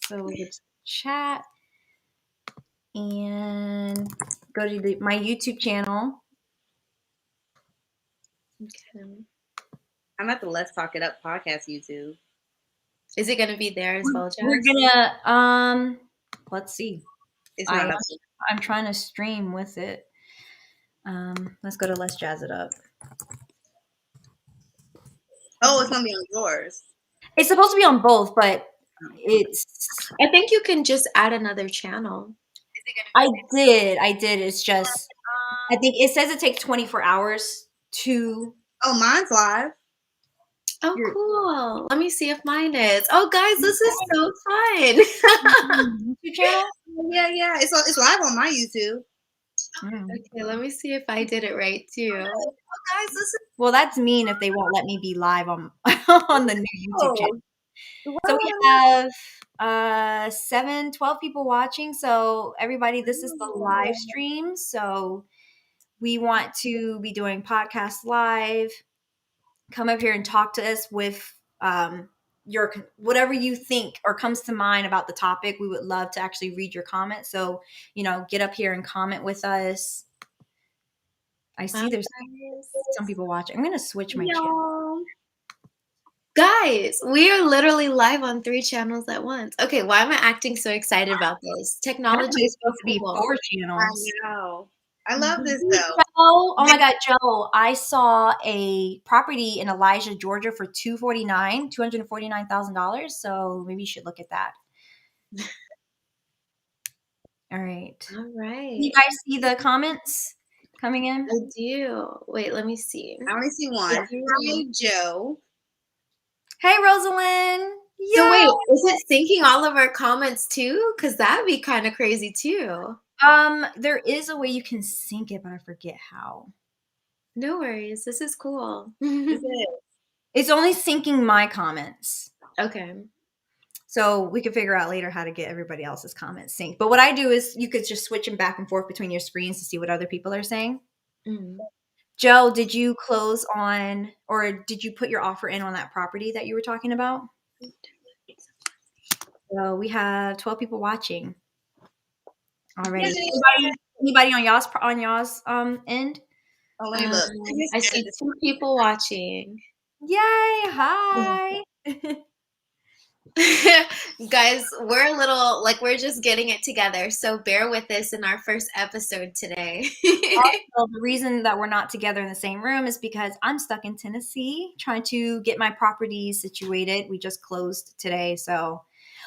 So we'll go to chat and go to my YouTube channel. Okay. I'm at the Let's Talk It Up podcast YouTube. Is it gonna be there as well, Jazz? We're gonna let's see. It's not up. I'm trying to stream with it. Let's go to Let's Jazz It Up. Oh, it's gonna be on yours. It's supposed to be on both, but I think you can just add another channel. I did. It's just I think it says it takes 24 hours to. Oh, mine's live. Oh, cool. Let me see if mine is. Oh, guys, this is so fun. YouTube channel? Yeah. It's live on my YouTube. Okay, let me see if I did it right too. Oh, guys, this is. Well, that's mean if they won't let me be live on the new YouTube channel. Wow. So we have 12 people watching. So everybody, this is the live stream. So we want to be doing podcasts live. Come up here and talk to us with your whatever you think or comes to mind about the topic. We would love to actually read your comments. So, get up here and comment with us. I see there's some people watching. I'm going to switch my channel. Guys, we are literally live on 3 channels at once. Okay, why am I acting so excited about this? Technology is supposed to be 4 channels. I know. I love this though. Oh my God, Joe! I saw a property in Elijah, Georgia, for $249,000. So maybe you should look at that. All right. You guys see the comments coming in? I do. Wait, let me see. I only see one. Hi, Joe. Hey, Rosalind. So wait, is it syncing all of our comments too? Because that'd be kind of crazy too. There is a way you can sync it, but I forget how. No worries. This is cool. It's only syncing my comments. Okay. So we can figure out later how to get everybody else's comments synced. But what I do is you could just switch them back and forth between your screens to see what other people are saying. Mm-hmm. Joe, did you close on, or did you put your offer in on that property that you were talking about? So we have 12 people watching already. Anybody on y'all's end? Oh, let me look. I see 2 people watching. Yay! Hi. Guys, we're a little we're just getting it together, so bear with us in our first episode today. Also, the reason that we're not together in the same room is because I'm stuck in Tennessee trying to get my properties situated. We just closed today, so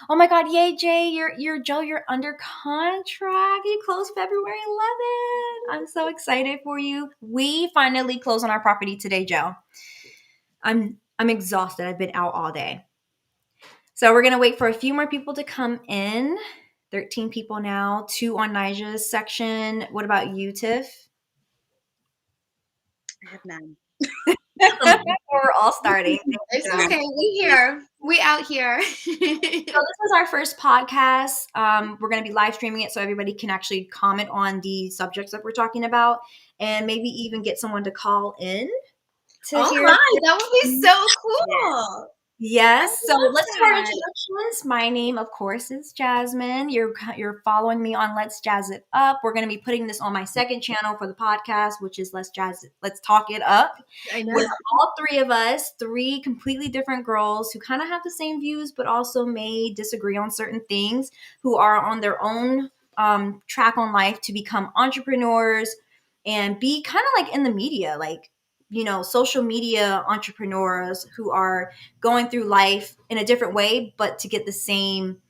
oh my God, yay, Jay! You're Joe. You're under contract. You closed February 11th. I'm so excited for you. We finally closed on our property today, Joe. I'm exhausted. I've been out all day. So we're going to wait for a few more people to come in. 13 people now, 2 on Nija's section. What about you, Tiff? I have none. We're all starting. It's okay. We here. We out here. So this is our first podcast. We're going to be live streaming it so everybody can actually comment on the subjects that we're talking about and maybe even get someone to call in. Oh my, that would be so cool. Yes. So let's start introductions. My name, of course, is Jazmine. You're following me on Let's Jazz It Up. We're going to be putting this on my second channel for the podcast, which is Let's Talk It Up. I know. With all 3 of us, 3 completely different girls who kind of have the same views, but also may disagree on certain things, who are on their own track on life to become entrepreneurs and be kind of like in the media, social media entrepreneurs who are going through life in a different way, but to get the same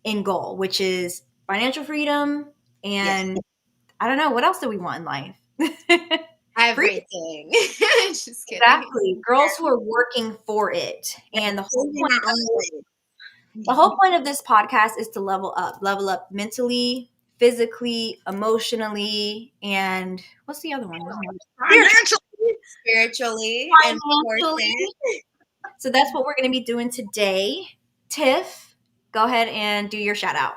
end goal, which is financial freedom. And I don't know, what else do we want in life? Everything. Just kidding. Exactly. Girls who are working for it. And the whole point of this podcast is to level up mentally, physically, emotionally, and what's the other one? Spiritually. So that's what we're going to be doing today. Tiff, go ahead and do your shout out.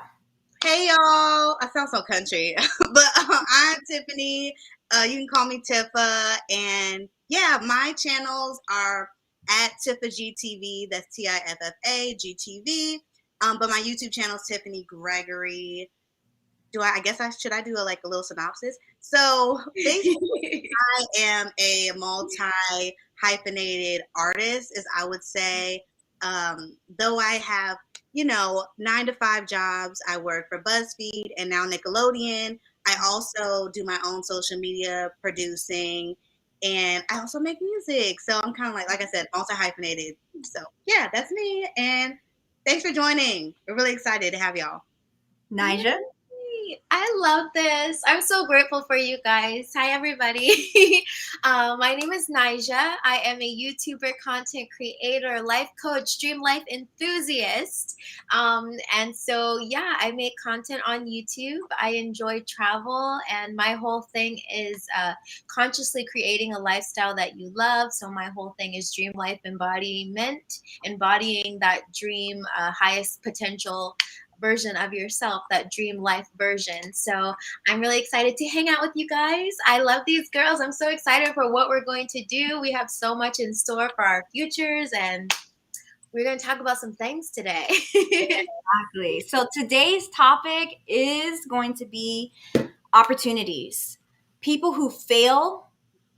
Hey y'all, I sound so country, but I'm Tiffany. You can call me Tiffa, and yeah, my channels are at Tiffa GTV. That's TIFFA GTV. But my YouTube channel is Tiffany Gregory. I guess should I do a little synopsis? So basically, I am a multi hyphenated artist, as I would say. Though I have 9-to-5 jobs, I work for BuzzFeed and now Nickelodeon. I also do my own social media producing, and I also make music. So I'm kind of like I said, multi hyphenated. So yeah, that's me. And thanks for joining. We're really excited to have y'all. Nija? I love this. I'm so grateful for you guys. Hi, everybody. My name is Nija. I am a YouTuber, content creator, life coach, dream life enthusiast. And so, yeah, I make content on YouTube. I enjoy travel, and my whole thing is consciously creating a lifestyle that you love. So my whole thing is dream life embodiment, embodying that dream, highest potential version of yourself, that dream life version. So I'm really excited to hang out with you guys. I love these girls. I'm so excited for what we're going to do. We have so much in store for our futures, and we're going to talk about some things today. Exactly. So today's topic is going to be opportunities. People who fail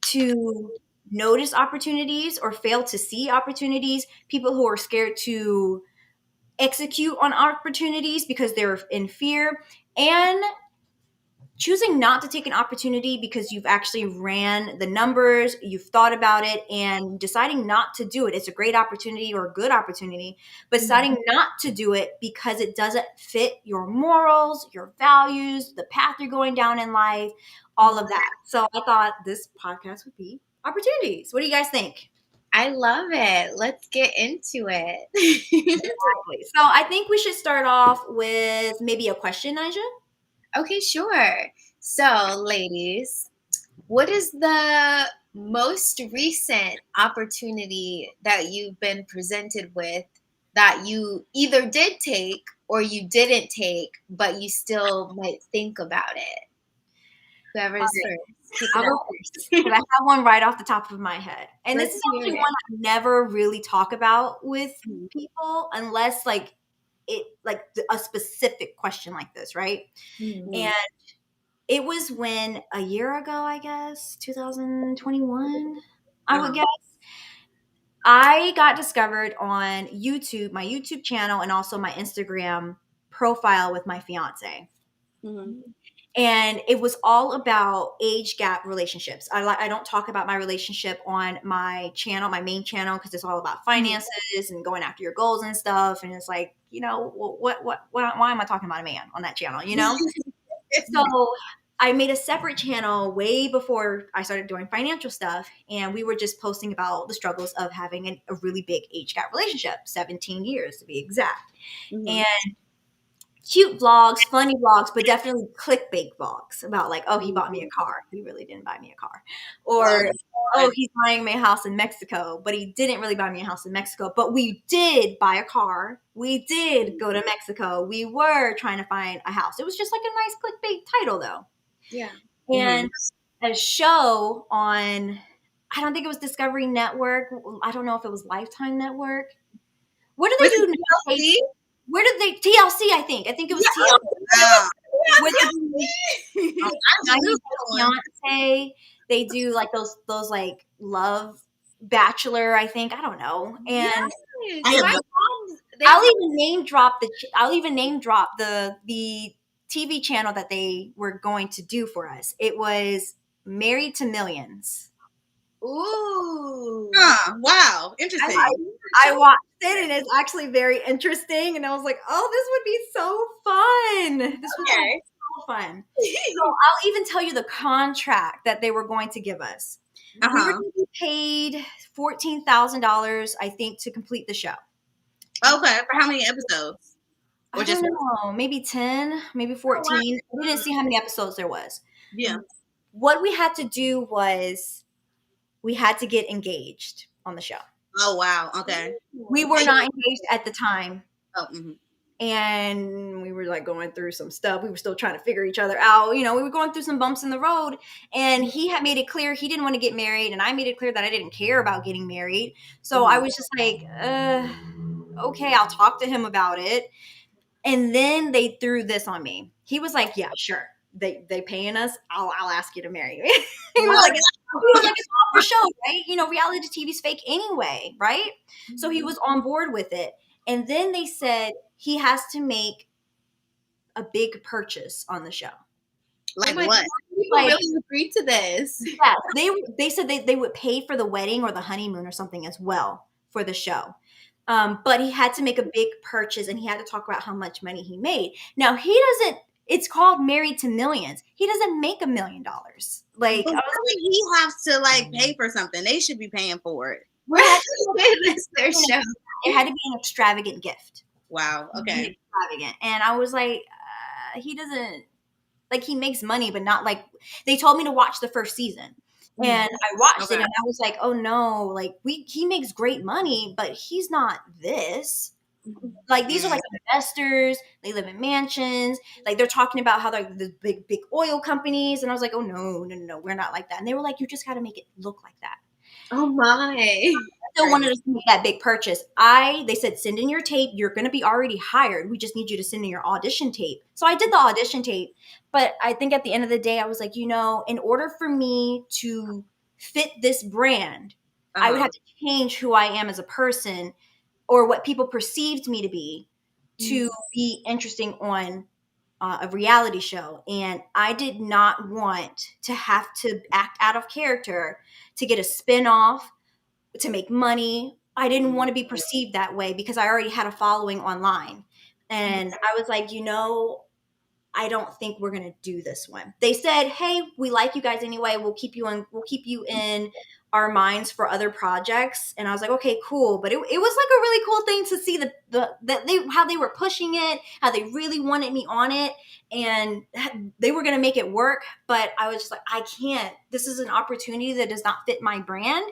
to notice opportunities or fail to see opportunities, people who are scared to execute on opportunities because they're in fear, and choosing not to take an opportunity because you've actually ran the numbers, you've thought about it, and deciding not to do it. It's a great opportunity or a good opportunity, but deciding not to do it because it doesn't fit your morals, your values, the path you're going down in life, all of that. So I thought this podcast would be opportunities. What do you guys think? I love it. Let's get into it. Exactly. So I think we should start off with maybe a question, Nija. Okay, sure. So, ladies, what is the most recent opportunity that you've been presented with that you either did take or you didn't take, but you still might think about it? Whoever's first, kick I'll it go off. first because I have one right off the top of my head. And this Let's is hear actually it. one I never really talk about with people unless a specific question like this, right? And it was when a year ago, I guess, 2021, I would guess, I got discovered on YouTube, my YouTube channel, and also my Instagram profile with my fiance. And it was all about age gap relationships. I don't talk about my relationship on my channel, my main channel, because it's all about finances and going after your goals and stuff. And it's like, why am I talking about a man on that channel? So I made a separate channel way before I started doing financial stuff, and we were just posting about the struggles of having a really big age gap relationship, 17 years to be exact. And cute vlogs, funny vlogs, but definitely clickbait vlogs about like, oh, he bought me a car. He really didn't buy me a car. Or, oh, he's buying me a house in Mexico, but he didn't really buy me a house in Mexico. But we did buy a car. We did go to Mexico. We were trying to find a house. It was just like a nice clickbait title though. Yeah. And a show on, I don't think it was Discovery Network. I don't know if it was Lifetime Network. What do they do now? Where did they TLC? I think it was TLC. Fiance, they do like those like Love Bachelor. I think I don't know. And I'll even name drop the TV channel that they were going to do for us. It was Married to Millions. Ooh. Wow. Interesting. I watched it and it's actually very interesting. And I was like, oh, this would be so fun. This would be so fun. So I'll even tell you the contract that they were going to give us. We were going to be paid $14,000, I think, to complete the show. Okay. For how many episodes? Or I don't know, maybe 10, maybe 14. Oh, wow. We didn't see how many episodes there was. Yeah. What we had to do was we had to get engaged on the show. Oh, wow. Okay. We were not engaged at the time. Oh, and we were like going through some stuff. We were still trying to figure each other out. We were going through some bumps in the road, and he had made it clear he didn't want to get married, and I made it clear that I didn't care about getting married. So I was just like, okay, I'll talk to him about it. And then they threw this on me. He was like, yeah, sure. They paying us. I'll ask you to marry me. he was Wow. like, it's all for show, right? You know, reality TV's fake anyway, right? So he was on board with it. And then they said he has to make a big purchase on the show. Like oh what? People really agreed to this. Yeah, they said they would pay for the wedding or the honeymoon or something as well for the show. But he had to make a big purchase and he had to talk about how much money he made. Now he doesn't. It's called Married to Millions. He doesn't make $1 million. Like, but he has to like pay for something. They should be paying for it. This their show. It had to be an extravagant gift. Wow. Okay. Extravagant. And I was like, he doesn't. Like, he makes money, but not like they told me to watch the first season. And I watched it and I was like, oh no, like he makes great money, but he's not this. Like, these are like investors, they live in mansions, like they're talking about how they're the big oil companies. And I was like, oh no, we're not like that. And they were like, you just got to make it look like that. Oh my. Still wanted us to make that big purchase. They said, send in your tape. You're going to be already hired. We just need you to send in your audition tape. So I did the audition tape. But I think at the end of the day, I was like, in order for me to fit this brand, I would have to change who I am as a person or what people perceived me to be interesting on a reality show. And I did not want to have to act out of character to get a spinoff, to make money. I didn't want to be perceived that way because I already had a following online. And I was like, I don't think we're going to do this one. They said, hey, we like you guys anyway. We'll keep you in our minds for other projects. And I was like, okay, cool. But it was like a really cool thing to see how they were pushing it, how they really wanted me on it. And they were going to make it work. But I was just like, I can't. This is an opportunity that does not fit my brand.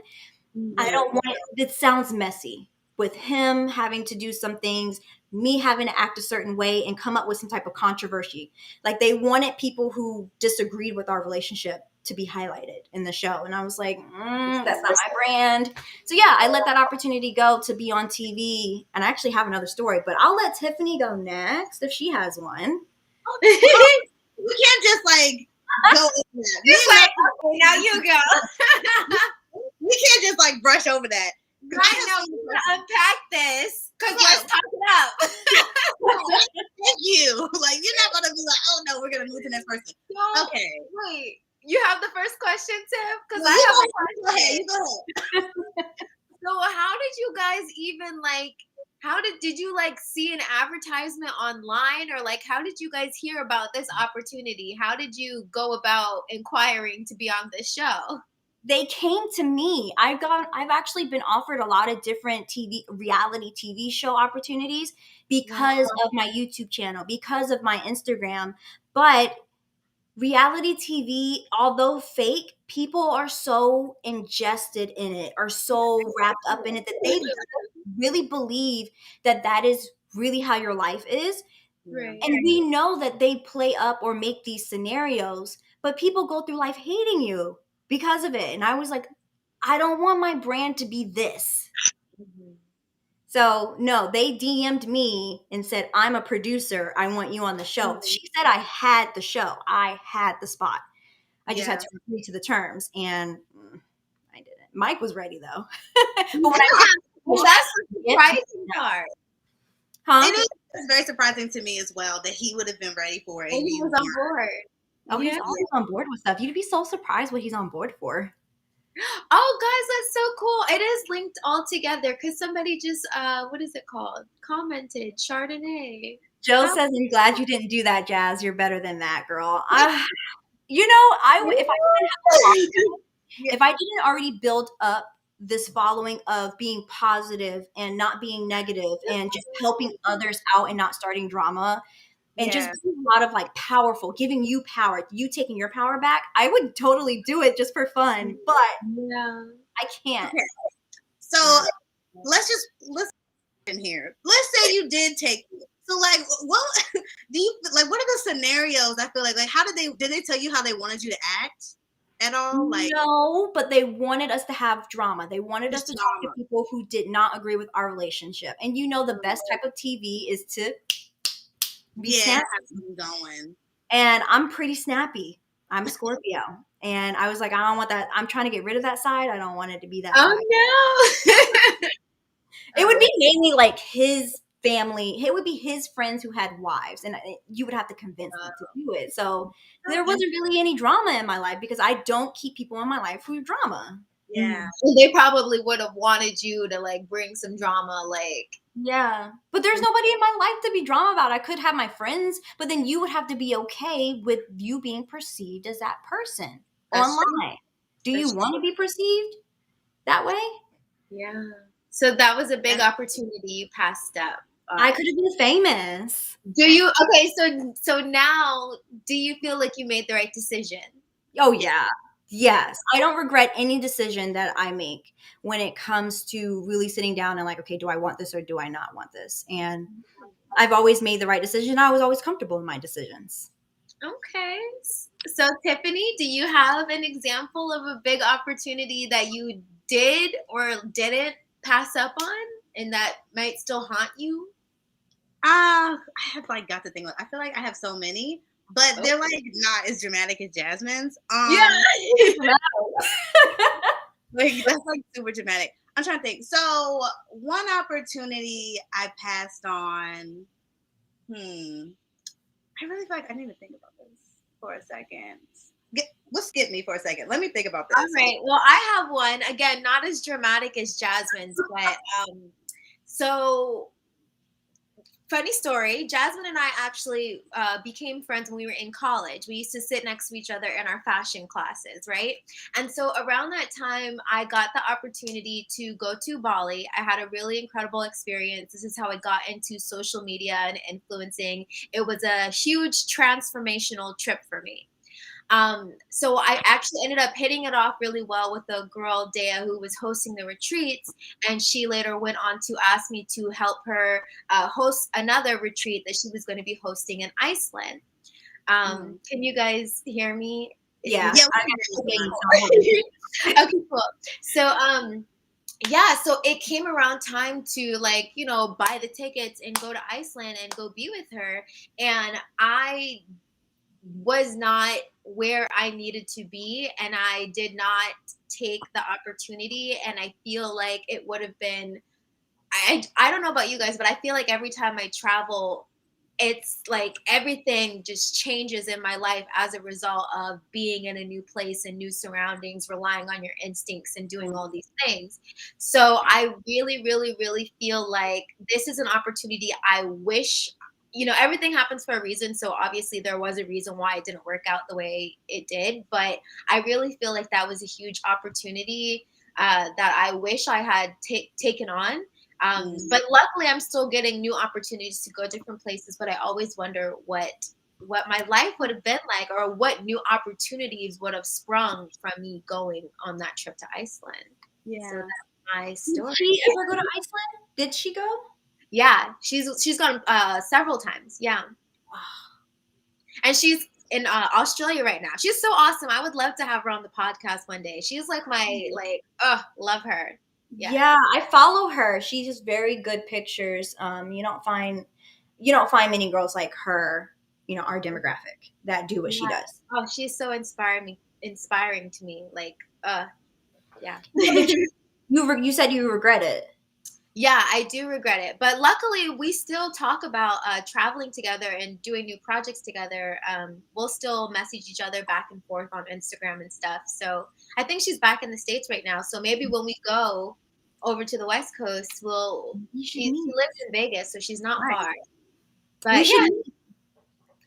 I don't want it. It sounds messy with him having to do some things, me having to act a certain way and come up with some type of controversy. Like, they wanted people who disagreed with our relationship to be highlighted in the show. And I was like, that's not my brand. So yeah, I let that opportunity go to be on TV. And I actually have another story, but I'll let Tiffany go next if she has one. You can't just like go over that. Now you go. We can't just like brush over that. I know you gotta unpack this because let's talk it up. Thank you. Like, you're not gonna be like, oh no, we're gonna move to the next person. No, okay. Wait, you have the first question, Tim? Because Well, I have a go ahead. You go ahead. So how did you guys even like? How did you like see an advertisement online, or like how did you guys hear about this opportunity? How did you go about inquiring to be on this show? They came to me. I've actually been offered a lot of different reality TV show opportunities because of my YouTube channel, because of my Instagram. But reality TV, although fake, people are so ingested in it, are so wrapped up in it that they really believe that is really how your life is. Right. And we know that they play up or make these scenarios, but people go through life hating you because of it. And I was like, I don't want my brand to be this. So no, they DM'd me and said, I'm a producer. I want you on the show. She said I had the show. I had the spot. I just had to agree to the terms, and I didn't. Mike was ready though. But that's the surprising part. Huh? It is very surprising to me as well that he would have been ready for it. And he was on board. Oh, he's always on board with stuff. You'd be so surprised what he's on board for. Oh, guys, that's so cool. It is linked all together because somebody just, what is it called? Commented, Chardonnay. Joe says, I'm glad you didn't do that, Jazz. You're better than that, girl. If I didn't already build up this following of being positive and not being negative and just helping others out and not starting drama and just being a lot of like powerful, giving you power, you taking your power back, I would totally do it just for fun, but I can't. Okay. So let's in here. Let's say you did take it. So like, what do you like? What are the scenarios? I feel like how did they tell you how they wanted you to act? at all? Like, no, but they wanted us to have drama. They wanted us just to talk to drama. people who did not agree with our relationship. And the best type of TV is to be Yeah, snappy. have something going. And I'm pretty snappy. I'm Scorpio. And I was like, I don't want that. I'm trying to get rid of that side. I don't want it to be that side. no. It would be mainly like his family. It would be his friends who had wives, and you would have to convince them to do it. So there wasn't really any drama in my life because I don't keep people in my life who drama. Yeah. They probably would have wanted you to like bring some drama, like. Yeah, but there's nobody in my life to be drama about. I could have my friends, but then you would have to be okay with you being perceived as that person That's online. Do you That's want to be perceived that way? Yeah. So that was a big opportunity you passed up. I could have been famous. Do you? Okay, so now, do you feel like you made the right decision? Oh yeah. Yes. I don't regret any decision that I make when it comes to really sitting down and like, okay, do I want this or do I not want this? And I've always made the right decision. I was always comfortable in my decisions. Okay. So Tiffany, do you have an example of a big opportunity that you did or didn't pass up on and that might still haunt you? I have like got to think. I feel like I have so many, but they're like not as dramatic as Jazmine's. Yeah. Like that's like super dramatic. I'm trying to think. So one opportunity I passed on. I really feel like I need to think about this for a second. Let's skip me for a second. Let me think about this. All right. Well, I have one. Again, not as dramatic as Jazmine's, but so funny story. Jazmine and I actually became friends when we were in college. We used to sit next to each other in our fashion classes, right? And so around that time, I got the opportunity to go to Bali. I had a really incredible experience. This is how I got into social media and influencing. It was a huge transformational trip for me. So I actually ended up hitting it off really well with the girl, Dea, who was hosting the retreats. And she later went on to ask me to help her host another retreat that she was going to be hosting in Iceland. Can you guys hear me? Yeah. Okay, cool. So, yeah, so it came around time to like, buy the tickets and go to Iceland and go be with her. And I was not where I needed to be, and I did not take the opportunity. And I feel like it would have been, I don't know about you guys, but I feel like every time I travel, it's like everything just changes in my life as a result of being in a new place and new surroundings, relying on your instincts and doing all these things. So I really, really, really feel like this is an opportunity I wish, everything happens for a reason. So obviously there was a reason why it didn't work out the way it did. But I really feel like that was a huge opportunity that I wish I had taken on. But luckily I'm still getting new opportunities to go different places. But I always wonder what my life would have been like, or what new opportunities would have sprung from me going on that trip to Iceland. Yeah. So that's my story. Did she ever go to Iceland? Did she go? Yeah, she's gone several times. Yeah. And she's in Australia right now. She's so awesome. I would love to have her on the podcast one day. She's like my love her. Yeah, I follow her. She has very good pictures. You don't find many girls like her, our demographic, that do what she does. Oh, she's so inspiring to me. Like, yeah. You said you regret it. Yeah, I do regret it. But luckily, we still talk about traveling together and doing new projects together. We'll still message each other back and forth on Instagram and stuff. So I think she's back in the States right now. So maybe when we go over to the West Coast, she lives in Vegas, so she's not far. But yeah,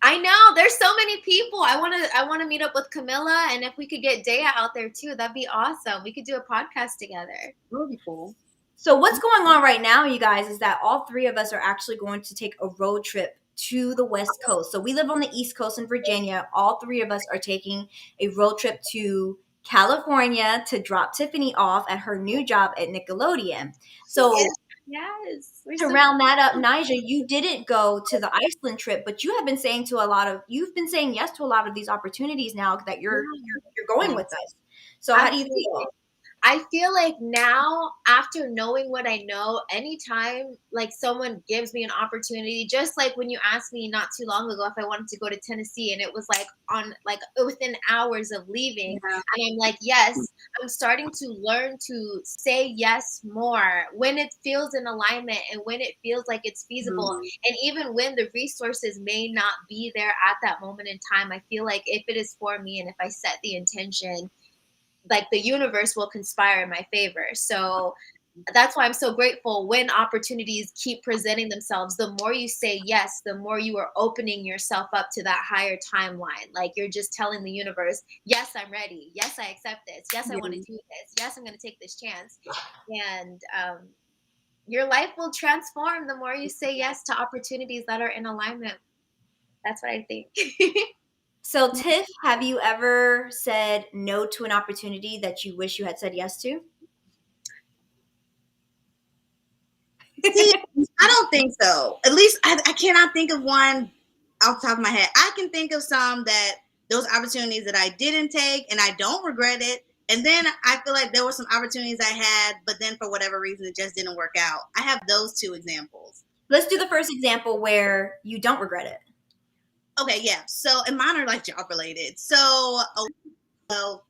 I know there's so many people. I want to meet up with Camilla, and if we could get Dea out there too, that'd be awesome. We could do a podcast together. That would be cool. So what's going on right now, you guys, is that all three of us are actually going to take a road trip to the West Coast. So we live on the East Coast in Virginia. All three of us are taking a road trip to California to drop Tiffany off at her new job at Nickelodeon. So yes. To round that up, Nija, you didn't go to the Iceland trip, but you have been saying yes to a lot of these opportunities now that you're going with us. So how do you feel? I feel like now, after knowing what I know, anytime like someone gives me an opportunity, just like when you asked me not too long ago if I wanted to go to Tennessee, and it was like on like within hours of leaving, Yeah. and I'm like, yes, I'm starting to learn to say yes more when it feels in alignment and when it feels like it's feasible. And even when the resources may not be there at that moment in time, I feel like if it is for me and if I set the intention, like the universe will conspire in my favor. So that's why I'm so grateful when opportunities keep presenting themselves. The more you say yes, the more you are opening yourself up to that higher timeline. Like you're just telling the universe, yes, I'm ready. Yes, I accept this. Yes, I want to do this. Yes, I'm going to take this chance. And your life will transform the more you say yes to opportunities that are in alignment. That's what I think. So Tiff, have you ever said no to an opportunity that you wish you had said yes to? See, I don't think so. At least I cannot think of one off the top of my head. I can think of some that those opportunities that I didn't take and I don't regret it. And then I feel like there were some opportunities I had, but then for whatever reason, it just didn't work out. I have those two examples. Let's do the first example where you don't regret it. Okay, yeah. So, and mine are like job related. So, well,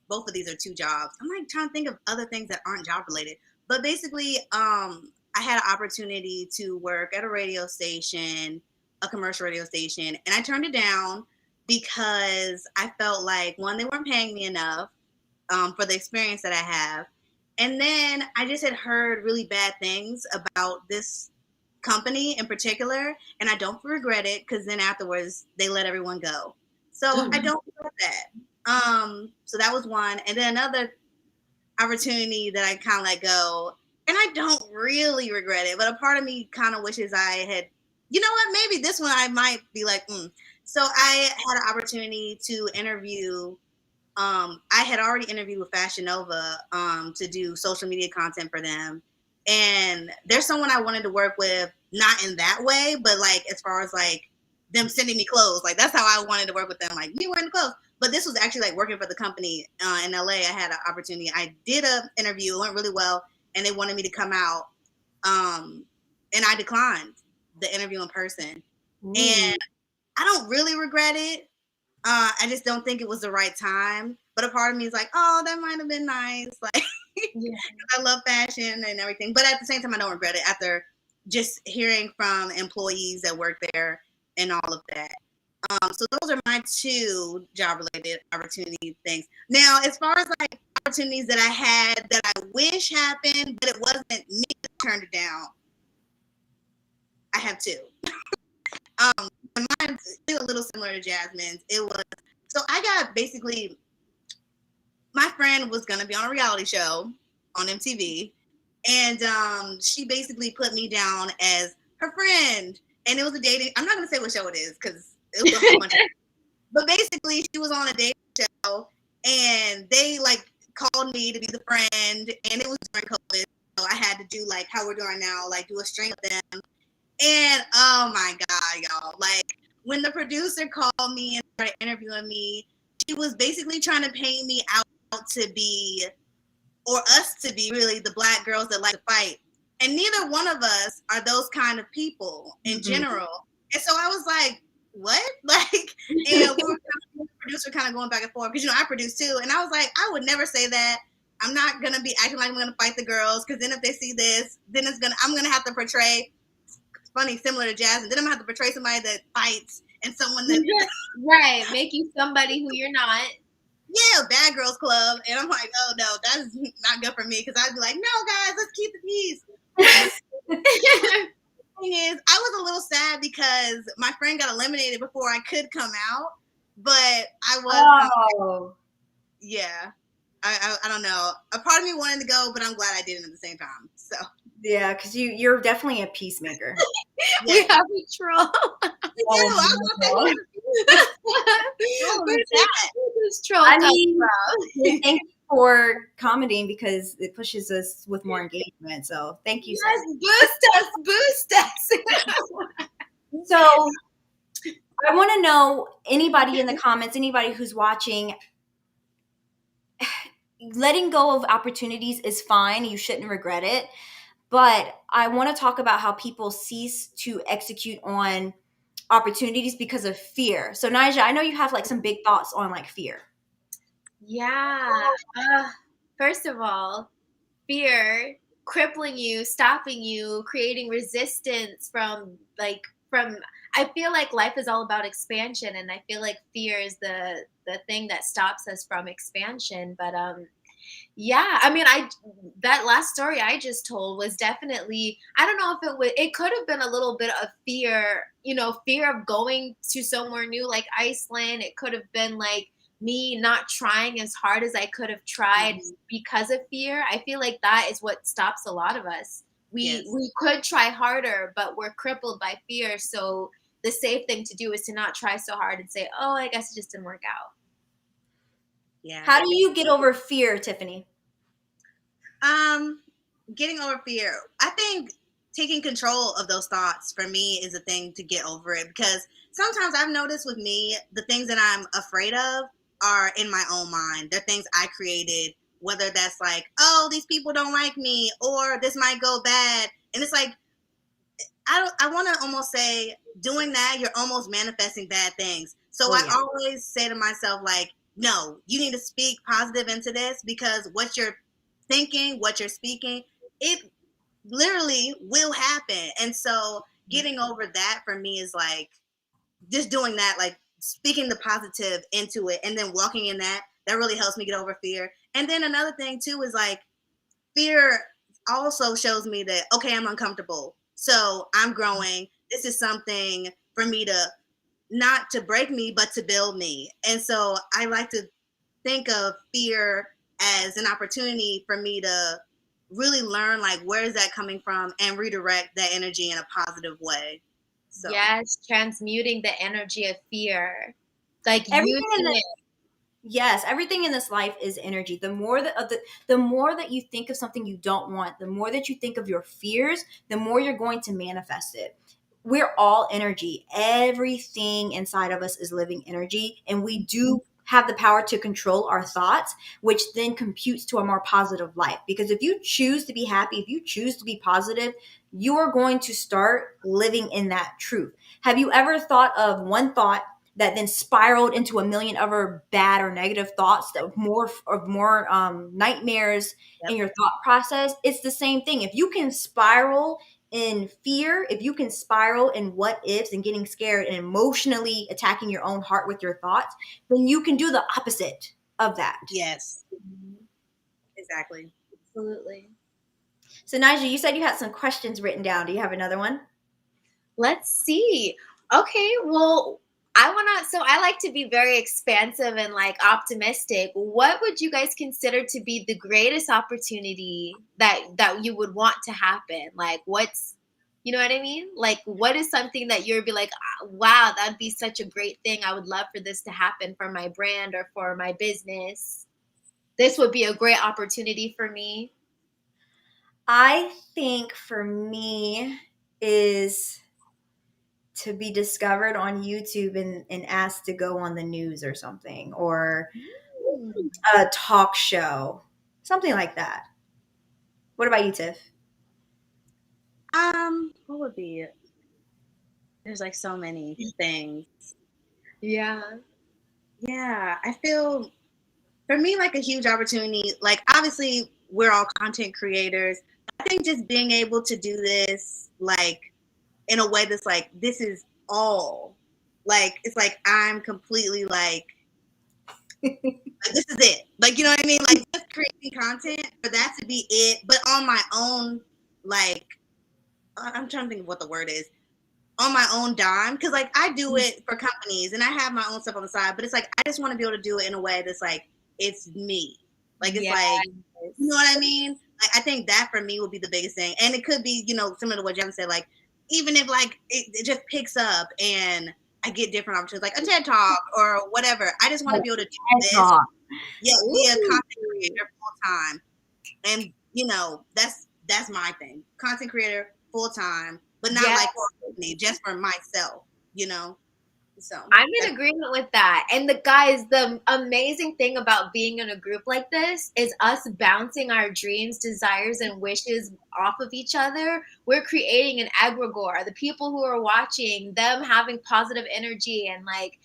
both of these are two jobs. I'm like trying to think of other things that aren't job related. But basically, I had an opportunity to work at a radio station, a commercial radio station, and I turned it down because I felt like, one, they weren't paying me enough for the experience that I have. And then I just had heard really bad things about this company in particular, and I don't regret it because then afterwards they let everyone go. So I don't regret that. So that was one. And then another opportunity that I kind of let go, and I don't really regret it, but a part of me kind of wishes I had, you know what, maybe this one I might be like, So I had an opportunity to interview. I had already interviewed with Fashion Nova to do social media content for them. And there's someone I wanted to work with, not in that way, but like as far as like them sending me clothes. Like that's how I wanted to work with them, like me wearing clothes. But this was actually like working for the company in LA. I had an opportunity. I did an interview. It went really well. And they wanted me to come out. And I declined the interview in person. Ooh. And I don't really regret it. I just don't think it was the right time. But a part of me is like, oh, that might have been nice. Like, yeah. I love fashion and everything. But at the same time, I don't regret it after just hearing from employees that work there and all of that. So those are my two job-related opportunity things. Now, as far as like opportunities that I had that I wish happened, but it wasn't me that turned it down, I have two. Mine's a little similar to Jazmine's. It was, so I got basically, my friend was going to be on a reality show on MTV, and she basically put me down as her friend. And it was a dating, I'm not going to say what show it is because it was a whole bunch of, but basically she was on a dating show and they like called me to be the friend, and it was during COVID. So I had to do like how we're doing now, like do a string with them. And oh my God, y'all, like when the producer called me and started interviewing me, she was basically trying to paint me out to be, or us to be really, the Black girls that like to fight. And neither one of us are those kind of people in general. And so I was like, what? Like, and we were the producer kind of going back and forth because, you know, I produce too. And I was like, I would never say that. I'm not going to be acting like I'm going to fight the girls, because then if they see this, then I'm going to have to portray, funny, similar to Jazz, and then I'm going to have to portray somebody that fights and someone that... Right, make you somebody who you're not. Yeah, Bad Girls Club. And I'm like, oh no, that's not good for me, because I'd be like, no guys, let's keep the peace. The thing is, I was a little sad because my friend got eliminated before I could come out, but I was yeah. I don't know. A part of me wanted to go, but I'm glad I didn't at the same time. So yeah, because you're definitely a peacemaker. Yeah. We have a troll. I mean, thank you for commenting, because it pushes us with more engagement. So thank you. Yes, boost us. So I want to know, anybody in the comments, anybody who's watching, letting go of opportunities is fine. You shouldn't regret it. But I want to talk about how people cease to execute on opportunities because of fear. So Nija, I know you have like some big thoughts on like fear. Yeah. First of all, fear crippling you, stopping you, creating resistance from I feel like life is all about expansion, and I feel like fear is the thing that stops us from expansion. But yeah, I mean, I that last story I just told was definitely, I don't know if it could have been a little bit of fear, fear of going to somewhere new like Iceland. It could have been like me not trying as hard as I could have tried because of fear. I feel like that is what stops a lot of us. We Yes. we could try harder, but we're crippled by fear. So the safe thing to do is to not try so hard and say, "Oh, I guess it just didn't work out." Yeah. How do you get over fear, Tiffany? Getting over fear. I think taking control of those thoughts for me is a thing to get over it, because sometimes I've noticed with me, the things that I'm afraid of are in my own mind. They're things I created, whether that's like, oh, these people don't like me, or this might go bad. And it's like, I want to almost say, doing that, you're almost manifesting bad things. So I always say to myself, like, no, you need to speak positive into this, because what you're thinking, what you're speaking, it literally will happen. And so getting over that for me is like just doing that, like speaking the positive into it and then walking in that. That really helps me get over fear. And then another thing too is like, fear also shows me that, okay, I'm uncomfortable. So I'm growing. This is something for me to, not to break me, but to build me. And so I like to think of fear as an opportunity for me to really learn, like, where is that coming from, and redirect that energy in a positive way. So Yes, transmuting the energy of fear, like Everything in using the it. Yes, everything in this life is energy. The more that you think of something you don't want, the more that you think of your fears, the more you're going to manifest it. We're all energy. Everything inside of us is living energy, and we do have the power to control our thoughts, which then computes to a more positive life. Because if you choose to be happy, if you choose to be positive, you are going to start living in that truth. Have you ever thought of one thought that then spiraled into a million other bad or negative thoughts that more nightmares in your thought process? It's the same thing. If you can spiral in fear, if you can spiral in what ifs and getting scared and emotionally attacking your own heart with your thoughts, then you can do the opposite of that. yes, exactly. Absolutely. So Nigel, you said you had some questions written down. Do you have another one? Let's see. Okay, well, so I like to be very expansive and like optimistic. What would you guys consider to be the greatest opportunity that you would want to happen? Like you know what I mean? Like what is something that you'd be like, "Ah, wow, that'd be such a great thing. I would love for this to happen for my brand or for my business. This would be a great opportunity for me." I think for me is to be discovered on YouTube and asked to go on the news or something, or Mm. a talk show, something like that. What about you, Tiff? What would be it? There's like so many things. Yeah. Yeah, I feel, for me, like a huge opportunity, like obviously we're all content creators. I think just being able to do this like in a way that's like, this is all, like, it's like I'm completely like this is it. Like, you know what I mean? Like, just creating content for that to be it, but on my own, like, I'm trying to think of what the word is. On my own dime, because like I do it for companies and I have my own stuff on the side, but it's like I just want to be able to do it in a way that's like it's me. Like it's Yes. like, you know what I mean? Like I think that for me would be the biggest thing. And it could be, similar to what Jen said, like even if like it just picks up and I get different opportunities, like a TED talk or whatever. I just want to be able to do this. Yeah, be a Ooh. content creator full time. And that's my thing. Content creator full time, but not Yes. like for a company, just for myself, you know? So I'm in agreement with that. And the amazing thing about being in a group like this is us bouncing our dreams, desires, and wishes off of each other. We're creating an egregore. The people who are watching, them having positive energy, and like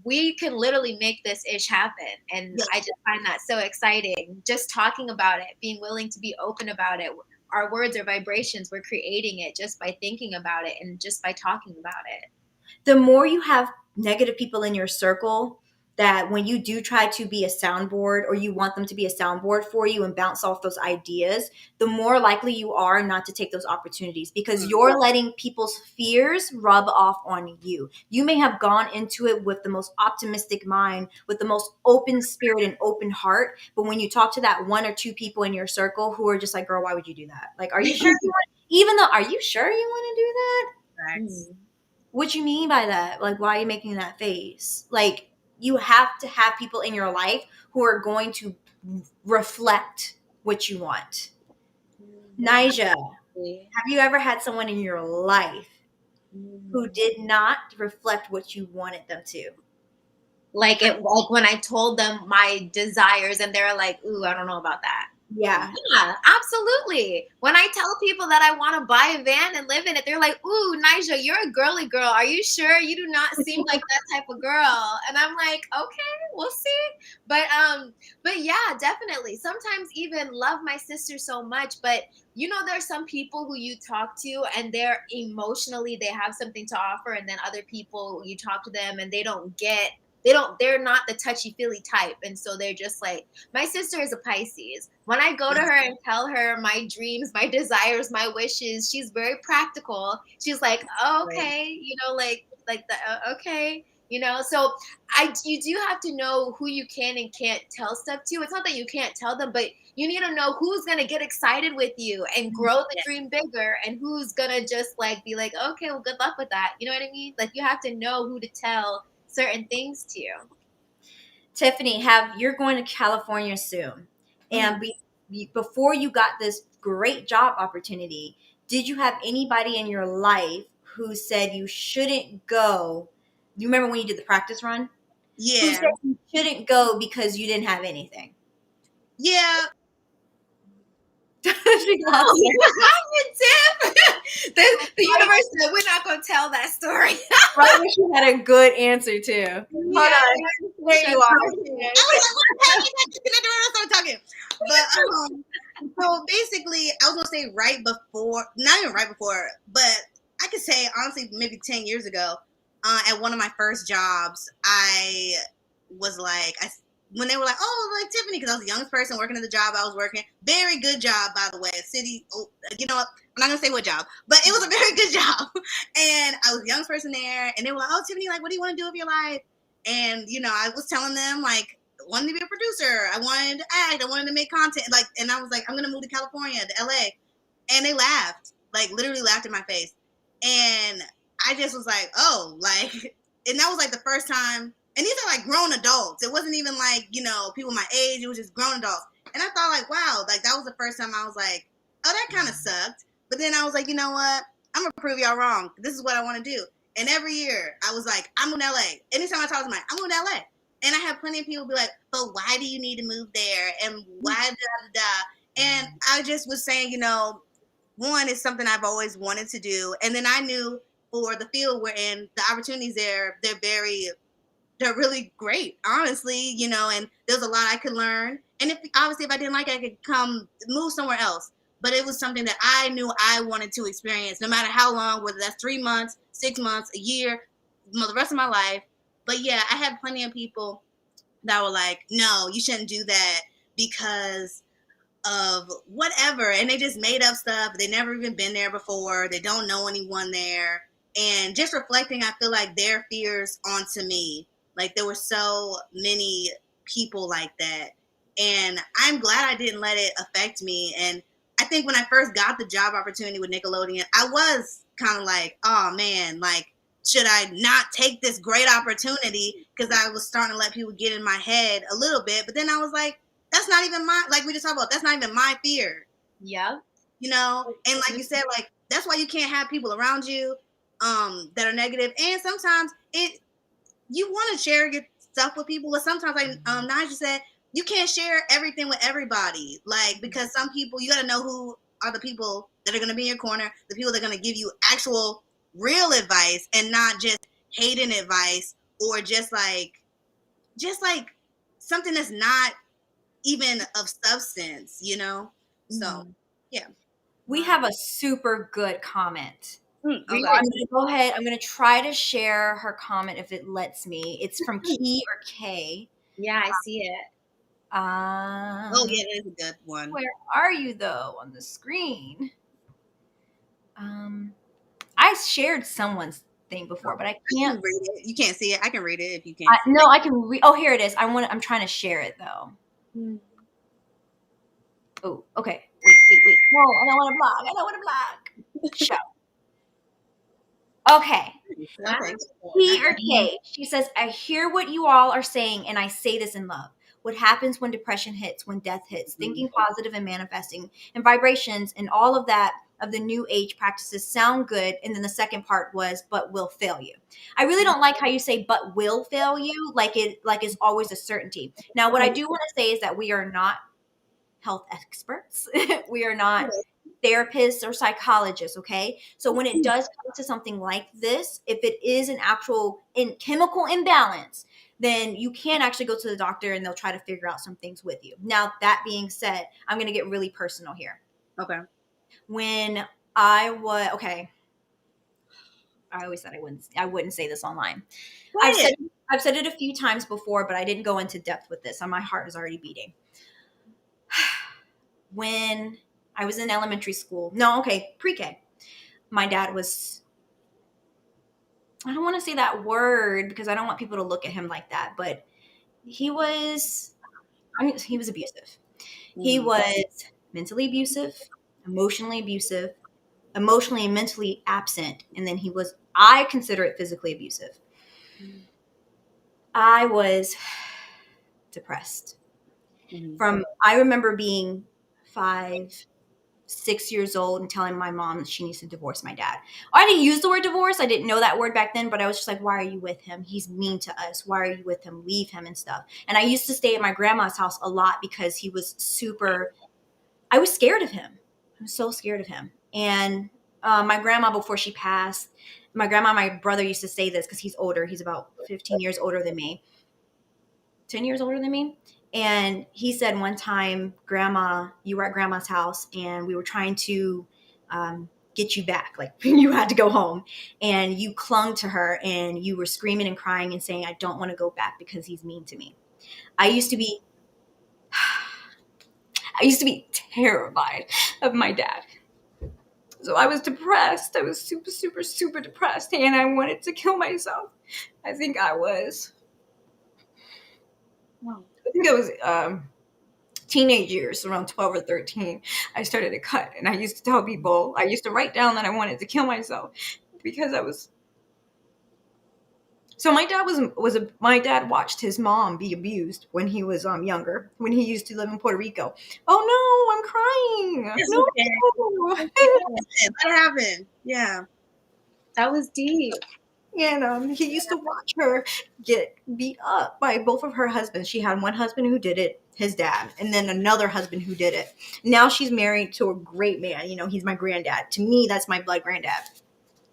we can literally make this ish happen. And yes. I just find that so exciting. Just talking about it, being willing to be open about it. Our words are vibrations. We're creating it just by thinking about it and just by talking about it. The more you have negative people in your circle, that when you do try to be a soundboard or you want them to be a soundboard for you and bounce off those ideas, the more likely you are not to take those opportunities, because you're letting people's fears rub off on you. You may have gone into it with the most optimistic mind, with the most open spirit and open heart, but when you talk to that one or two people in your circle who are just like, girl, why would you do that? Like, are you sure you want, even though, are you sure you want to do that? Facts. What you mean by that? Like, why are you making that face? Like, you have to have people in your life who are going to reflect what you want. Nija, have you ever had someone in your life who did not reflect what you wanted them to? Like when I told them my desires and they're like, ooh, I don't know about that. Yeah. Yeah, absolutely. When I tell people that I want to buy a van and live in it, they're like, ooh, Nija, you're a girly girl. Are you sure? You do not seem like that type of girl. And I'm like, okay, we'll see. But yeah, definitely. Sometimes even love my sister so much, but there's some people who you talk to and they're emotionally, they have something to offer. And then other people, you talk to them and they're not the touchy-feely type. And so they're just like, my sister is a Pisces. When I go to her and tell her my dreams, my desires, my wishes, she's very practical. She's like, oh, okay, okay. So you do have to know who you can and can't tell stuff to. It's not that you can't tell them, but you need to know who's going to get excited with you and grow the dream bigger, and who's going to just be like, okay, well, good luck with that. You know what I mean? Like, you have to know who to tell certain things to. Tiffany, you're going to California soon, and before you got this great job opportunity, did you have anybody in your life who said you shouldn't go? You remember when you did the practice run? Yeah. Who said you shouldn't go because you didn't have anything? Yeah. She lost it. The universe said we're not going to tell that story. Right when she had a good answer too. Hold on, there you are. Talking. But so basically, I was gonna say not even right before, but I could say honestly, maybe 10 years ago, at one of my first jobs, I was like, when they were like, oh, like Tiffany, because I was the youngest person working at the job I was working. Very good job, by the way. You know what? I'm not going to say what job, but it was a very good job. And I was the youngest person there. And they were like, oh, Tiffany, like, what do you want to do with your life? And, I was telling them, like, I wanted to be a producer. I wanted to act. I wanted to make content. Like, and I was like, I'm going to move to California, to LA. And they laughed, like, literally laughed in my face. And I just was like, oh, like, and that was like the first time. And these are like grown adults. It wasn't even like, people my age. It was just grown adults. And I thought like, wow, like that was the first time I was like, oh, that kind of sucked. But then I was like, you know what? I'm going to prove y'all wrong. This is what I want to do. And every year I was like, I'm moving to LA. Anytime I talk to them, I'm moving to LA. And I have plenty of people be like, but why do you need to move there? And why And I just was saying, one is something I've always wanted to do. And then I knew for the field we're in, the opportunities there, they're really great, honestly, and there's a lot I could learn. And if I didn't like it, I could come move somewhere else. But it was something that I knew I wanted to experience, no matter how long, whether that's 3 months, 6 months, a year, the rest of my life. But yeah, I had plenty of people that were like, no, you shouldn't do that because of whatever. And they just made up stuff. They never even been there before. They don't know anyone there. And just reflecting, I feel like their fears onto me. Like there were so many people like that. And I'm glad I didn't let it affect me. And I think when I first got the job opportunity with Nickelodeon, I was kind of like, oh man, like, should I not take this great opportunity? Because I was starting to let people get in my head a little bit. But then I was like, that's not even like we just talked about, that's not even my fear. Yeah. And like you said, like, that's why you can't have people around you that are negative. And sometimes you want to share your stuff with people, but sometimes, like Nigel said, you can't share everything with everybody. Like, because some people, you got to know who are the people that are going to be in your corner, the people that are going to give you actual, real advice, and not just hating advice, or just like something that's not even of substance, you know? So, yeah. We have a super good comment. Okay. So I'm going to go ahead. I'm going to try to share her comment if it lets me. It's from Key or K. Yeah, I see it. Oh, yeah, that is a good one. Where are you, though, on the screen? I shared someone's thing before, but I can't read it. You can't see it. I can read it if you can't. No, I can read. Oh, here it is. I'm trying to share it, though. Oh, okay. Wait. No, I don't want to block. Show. Okay. P or K. She says, I hear what you all are saying, and I say this in love. What happens when depression hits, when death hits, thinking positive and manifesting, and vibrations, and all of that of the new age practices sound good. And then the second part was, but will fail you. I really don't like how you say, but will fail you, like it's always a certainty. Now, what I do want to say is that we are not health experts. We are not therapists or psychologists, okay? So when it does come to something like this, if it is an actual chemical imbalance, then you can actually go to the doctor and they'll try to figure out some things with you. Now, that being said, I'm going to get really personal here. Okay. When I was, okay, I always said I wouldn't say this online. I've said it a few times before, but I didn't go into depth with this, and my heart is already beating. When I was in elementary school, pre-K, my dad was, I don't want to say that word because I don't want people to look at him like that, but he was abusive. He was mentally abusive, emotionally and mentally absent. And then I consider it physically abusive. I was depressed. I remember being 5, 6 years old and telling my mom that she needs to divorce my dad. I didn't use the word divorce. I didn't know that word back then, but I was just like, why are you with him? He's mean to us. Why are you with him? Leave him and stuff. And I used to stay at my grandma's house a lot because he was I was scared of him. I was so scared of him. And my grandma, before she passed, my brother used to say this because he's older. He's about 15 years older than me. 10 years older than me. And he said one time, Grandma, you were at Grandma's house and we were trying to get you back. Like you had to go home and you clung to her and you were screaming and crying and saying, I don't want to go back because he's mean to me. I used to be terrified of my dad. So I was depressed. I was super, super, super depressed and I wanted to kill myself. I think I was teenage years, around 12 or 13, I started to cut. And I used to tell people, I used to write down that I wanted to kill myself because I was. So my dad watched his mom be abused when he was younger, when he used to live in Puerto Rico. Oh no, I'm crying. No. What happened? Yeah. That was deep. And he used to watch her get beat up by both of her husbands. She had one husband who did it, his dad, and then another husband who did it. Now she's married to a great man. He's my granddad. To me, that's my blood granddad.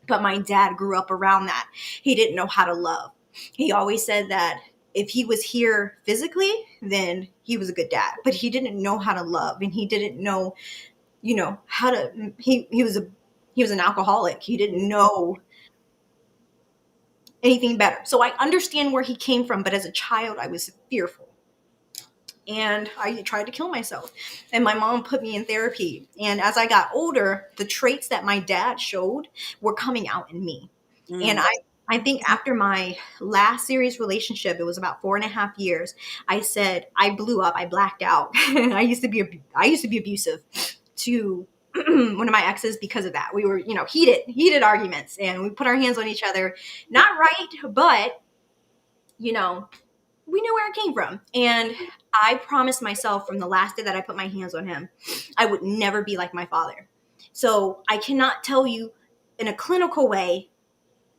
But my dad grew up around that. He didn't know how to love. He always said that if he was here physically, then he was a good dad. But he didn't know how to love, and he didn't know, how to. He was an alcoholic. He didn't know anything better. So I understand where he came from, but as a child, I was fearful. And I tried to kill myself. And my mom put me in therapy. And as I got older, the traits that my dad showed were coming out in me. And I think after my last serious relationship, it was about 4.5 years, I said, I blew up, I blacked out. I used to be abusive to one of my exes because of that. We were, heated arguments and we put our hands on each other. Not right, but, we knew where it came from. And I promised myself from the last day that I put my hands on him, I would never be like my father. So I cannot tell you in a clinical way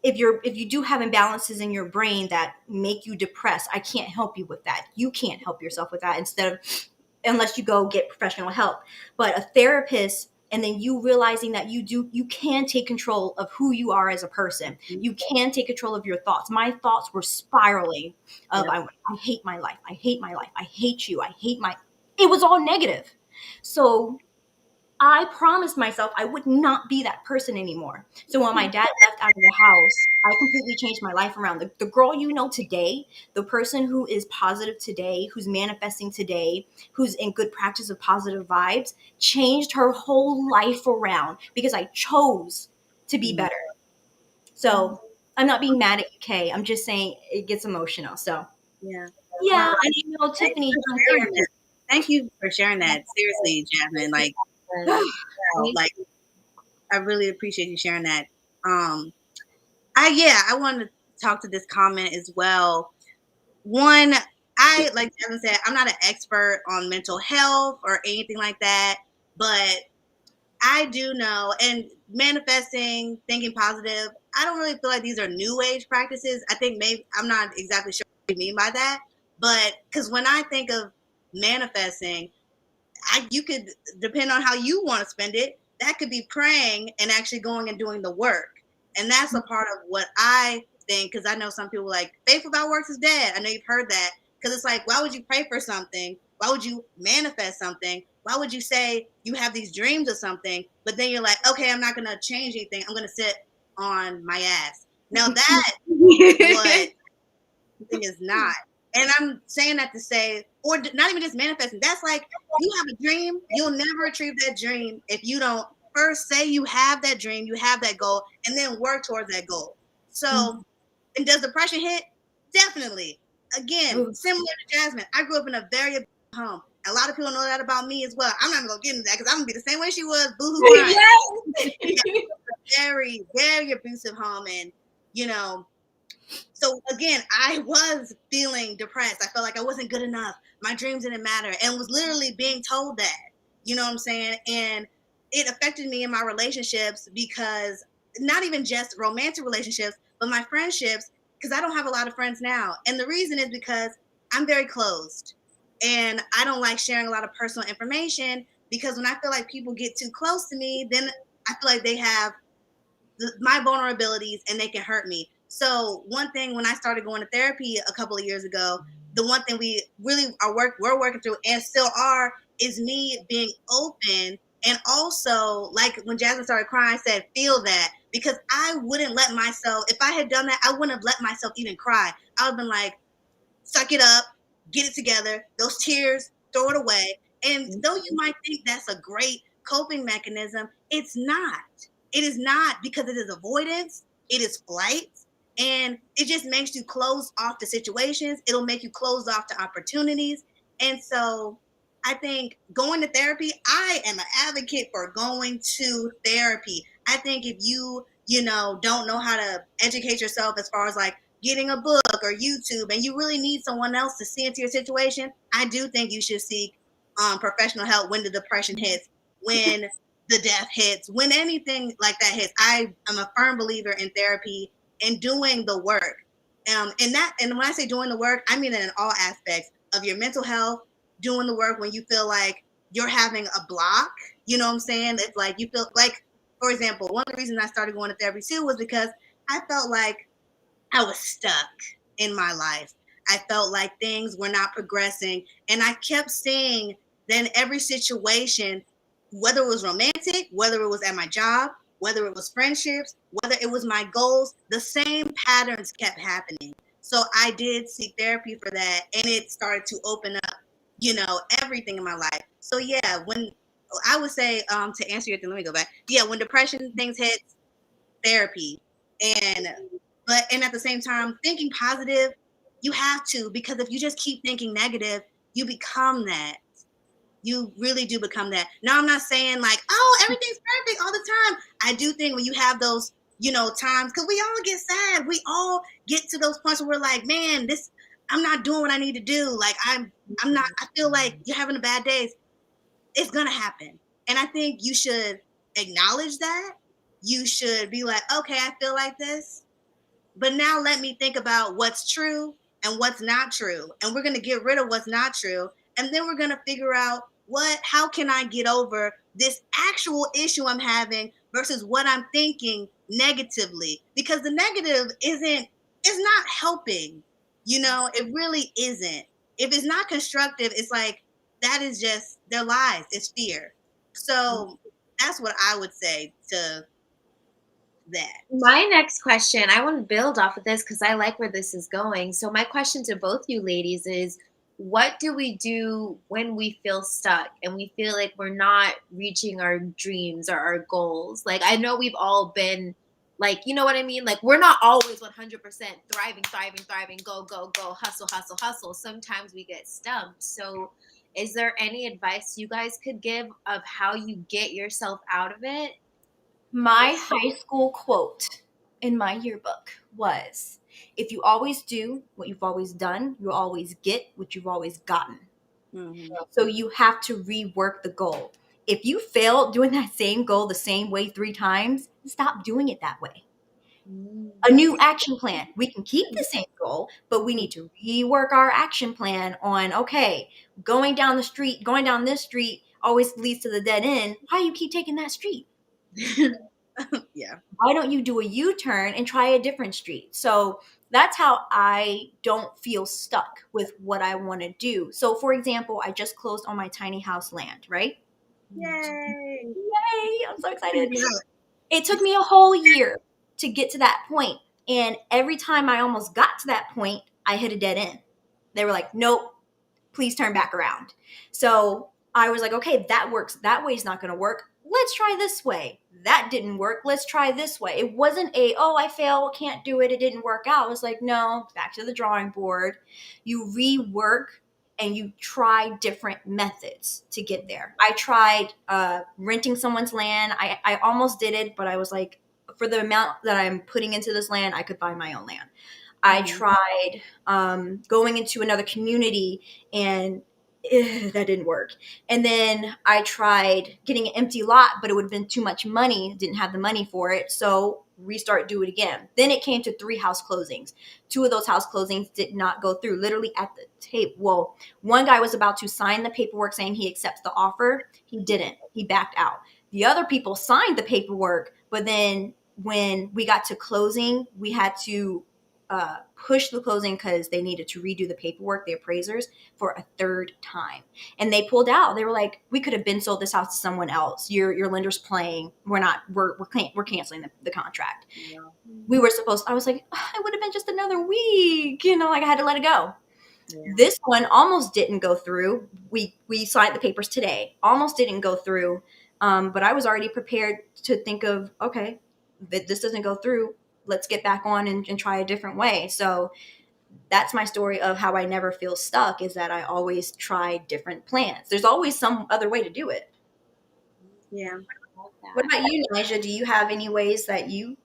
if you do have imbalances in your brain that make you depressed, I can't help you with that. You can't help yourself with that, instead of, unless you go get professional help. But a therapist, and then you realizing that you can take control of who you are as a person. You can take control of your thoughts. My thoughts were spiraling of, Yep. I hate my life. I hate my life. I hate you. I hate my, it was all negative. So I promised myself I would not be that person anymore. So when my dad left out of the house, I completely changed my life around. The girl you know today, the person who is positive today, who's manifesting today, who's in good practice of positive vibes, changed her whole life around because I chose to be better. So I'm not being mad at UK. I'm just saying it gets emotional. So Yeah. yeah, Well, and you know, thank Tiffany, you for sharing that. Thank you for sharing that. Seriously, Jazmine, like, wow, like, I really appreciate you sharing that. I wanted to talk to this comment as well. One, I, like Jasmine said, I'm not an expert on mental health or anything like that, but I do know, and manifesting, thinking positive, I don't really feel like these are new age practices. I think maybe, I'm not exactly sure what you mean by that, but because when I think of manifesting, you could, depend on how you want to spend it, that could be praying and actually going and doing the work. And that's a part of what I think, because I know some people like, faith without works is dead. I know you've heard that, because it's like, why would you pray for something? Why would you manifest something? Why would you say you have these dreams of something, but then you're like, okay, I'm not going to change anything. I'm going to sit on my ass. Now that what thing is not. And I'm saying that to say, or not even just manifesting. That's like, you have a dream, you'll never achieve that dream if you don't first say you have that dream, you have that goal, and then work towards that goal. So, and does depression hit? Definitely. Again, similar to Jazmine, I grew up in a very abusive home. A lot of people know that about me as well. I'm not even gonna get into that because I'm gonna be the same way she was, boohoo crying. Very, very abusive home, and you know, so again, I was feeling depressed. I felt like I wasn't good enough. My dreams didn't matter, and was literally being told that. You know what I'm saying? And it affected me in my relationships, because not even just romantic relationships, but my friendships, because I don't have a lot of friends now. And the reason is because I'm very closed, and I don't like sharing a lot of personal information, because when I feel like people get too close to me, then I feel like they have my vulnerabilities and they can hurt me. So one thing, when I started going to therapy a couple of years ago, the one thing we really we're working through, and still are, is me being open. And also, like when Jazmine started crying, I said, feel that, because I wouldn't let myself, if I had done that, I wouldn't have let myself even cry. I would have been like, suck it up, get it together, those tears, throw it away. And though you might think that's a great coping mechanism, it's not. It is not, because it is avoidance, it is flight, and it just makes you close off to situations. It'll make you close off to opportunities. And so I think going to therapy, I am an advocate for going to therapy. I think if don't know how to educate yourself as far as like getting a book or YouTube, and you really need someone else to see into your situation, I do think you should seek professional help when the depression hits, when the death hits, when anything like that hits. I am a firm believer in therapy and doing the work. And when I say doing the work, I mean it in all aspects of your mental health, doing the work when you feel like you're having a block. You know what I'm saying? It's like you feel like, for example, one of the reasons I started going to therapy too was because I felt like I was stuck in my life. I felt like things were not progressing. And I kept seeing then every situation, whether it was romantic, whether it was at my job, whether it was friendships, whether it was my goals, the same patterns kept happening. So I did seek therapy for that. And it started to open up, everything in my life. So yeah, when I would say, to answer your thing, let me go back. Yeah, when depression things hit, therapy. And and at the same time, thinking positive, you have to, because if you just keep thinking negative, you become that. You really do become that. Now, I'm not saying like, oh, everything's perfect all the time. I do think when you have those, times, because we all get sad. We all get to those points where we're like, man, I'm not doing what I need to do. Like I'm not, I feel like you're having a bad days. It's gonna happen. And I think you should acknowledge that. You should be like, okay, I feel like this. But now let me think about what's true and what's not true. And we're going to get rid of what's not true. And then we're going to figure out how can I get over this actual issue I'm having versus what I'm thinking negatively, because the negative is not helping. It really isn't. If it's not constructive, it's like, that is just their lies. It's fear. So that's what I would say to that. My next question, I want to build off of this because I like where this is going. So, my question to both you ladies is, what do we do when we feel stuck and we feel like we're not reaching our dreams or our goals? Like, I know we've all been like, you know what I mean? Like, we're not always 100% thriving, go, go, go, hustle, hustle, hustle. Sometimes we get stumped. So, is there any advice you guys could give of how you get yourself out of it? My high school quote in my yearbook was, if you always do what you've always done, you'll always get what you've always gotten. Mm-hmm. So you have to rework the goal. If you fail doing that same goal the same way 3 times, stop doing it that way. A new action plan. We can keep the same goal, but we need to rework our action plan on, okay, going down this street always leads to the dead end. Why do you keep taking that street? Yeah. Why don't you do a U-turn and try a different street? So that's how I don't feel stuck with what I want to do. So for example, I just closed on my tiny house land, right? Yay. Yay, I'm so excited. Yeah. It took me a whole year to get to that point. And every time I almost got to that point, I hit a dead end. They were like, nope, please turn back around. So I was like, okay, that works. That way's not going to work. Let's try this way. That didn't work. Let's try this way. It wasn't I failed, can't do it. It didn't work out. It was like, no, back to the drawing board. You rework and you try different methods to get there. I tried renting someone's land. I almost did it, but I was like, for the amount that I'm putting into this land, I could buy my own land. I tried going into another community, and that didn't work. And then I tried getting an empty lot, but it would have been too much money. Didn't have the money for it. So restart, do it again. Then it came to 3 house closings. 2 of those house closings did not go through, literally at the tape. Well, one guy was about to sign the paperwork saying he accepts the offer. He didn't. He backed out. The other people signed the paperwork, but then when we got to closing, we had to push the closing because they needed to redo the paperwork, the appraisers, for a 3rd time. And they pulled out. They were like, we could have been sold this house to someone else. Your lender's playing. We're canceling the contract. Yeah. We were supposed, I was like, it would have been just another week. Like I had to let it go. Yeah. This one almost didn't go through. We signed the papers today. Almost didn't go through. But I was already prepared to think of, okay, this doesn't go through. Let's get back on and try a different way. So that's my story of how I never feel stuck, is that I always try different plans. There's always some other way to do it. Yeah. What about you, Nija? Do you have any ways that you...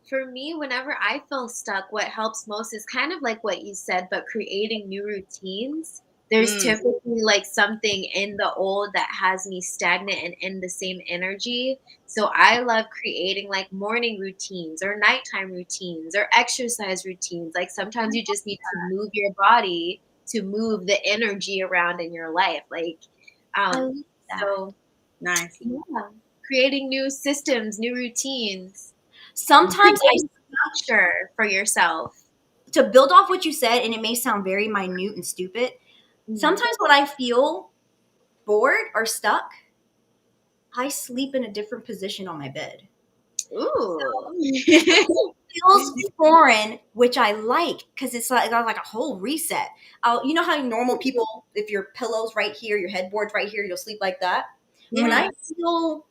For me, whenever I feel stuck, what helps most is kind of like what you said, but creating new routines. There's typically like something in the old that has me stagnant and in the same energy. So I love creating like morning routines or nighttime routines or exercise routines. Like sometimes you just need to move your body to move the energy around in your life. Like, so Nice. yeah, creating new systems, new routines. Sometimes Structure for yourself. to build off what you said, and it may sound very minute and stupid, sometimes when I feel bored or stuck, I sleep in a different position on my bed. Ooh. It feels foreign, which I like, because it's like a whole reset. You know how normal people, if your pillow's right here, your headboard's right here, you'll sleep like that. Yeah. When I feel,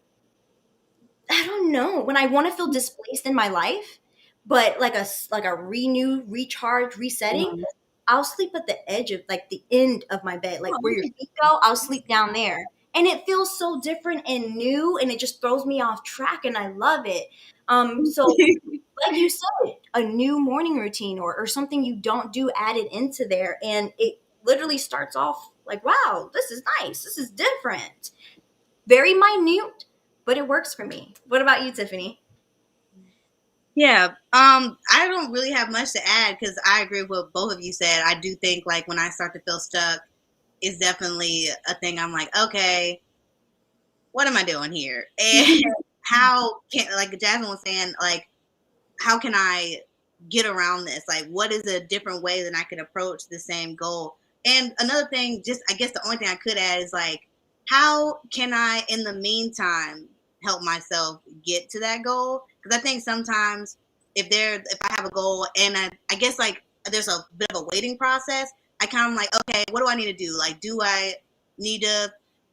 I don't know, when I want to feel displaced in my life, but like a renew, recharge, resetting, I'll sleep at the edge of like the end of my bed, like where your feet go. I'll sleep down there, and it feels so different and new, and it just throws me off track, and I love it. So like you said, a new morning routine or something you don't do added into there, and it literally starts off like, wow, this is nice, this is different, very minute, but it works for me. What about you, Tiffany? Yeah. I don't really have much to add because I agree with what both of you said. I do think like when I start to feel stuck, it's definitely a thing. I'm like, okay, what am I doing here? And how can, like Jasmine was saying, like, how can I get around this? Like, what is a different way that I could approach the same goal? And another thing, just I guess the only thing I could add is like, how can I, in the meantime, help myself get to that goal? Because I think sometimes if I have a goal and I guess like there's a bit of a waiting process, I kind of like, okay, what do I need to do? Like, do I need to